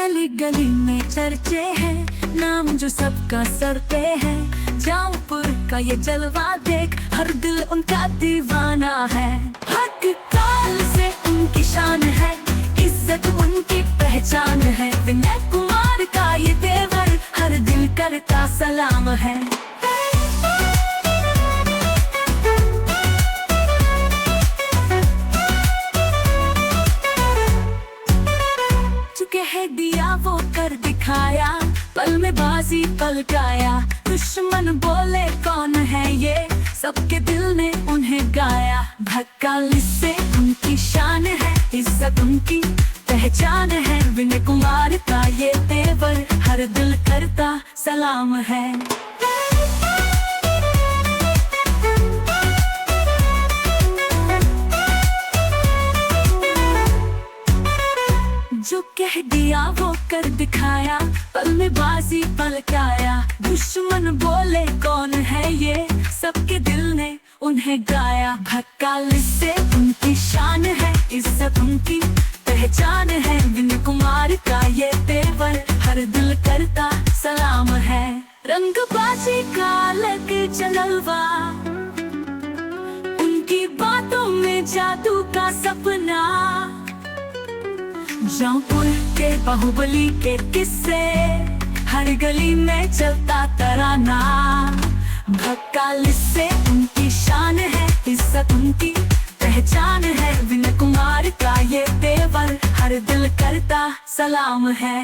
गली गली में चर्चे हैं, नाम जो सबका सर पे है। जौनपुर का ये जलवा देख, हर दिल उनका दीवाना है। हक काल से उनकी शान है, इज्जत उनकी पहचान है। विनय कुमार का ये तेवर, हर दिल करता सलाम है। कह दिया वो कर दिखाया, पल में बाजी पलटाया। दुश्मन बोले कौन है ये, सबके दिल ने उन्हें गाया। भक्काली से उनकी शान है, इज्जत उनकी पहचान है। विनय कुमार का ये तेवर, हर दिल करता सलाम है। जो कह दिया वो कर दिखाया, पल में बाजी पलटाया। दुश्मन बोले कौन है ये, सबके दिल ने उन्हें गाया। भक्काली से उनकी शान है, इज्जत उनकी पहचान है। विनय कुमार का ये तेवर, हर दिल करता सलाम है। रंगबाजी का अलग जलवा, उनकी बातों में जादू का सपना। जौनपुर के बाहुबली के किस्से, हर गली में चलता तराना। भक्काली से उनकी शान है, इज्जत उनकी पहचान है। विनय कुमार का ये तेवर, हर दिल करता सलाम है।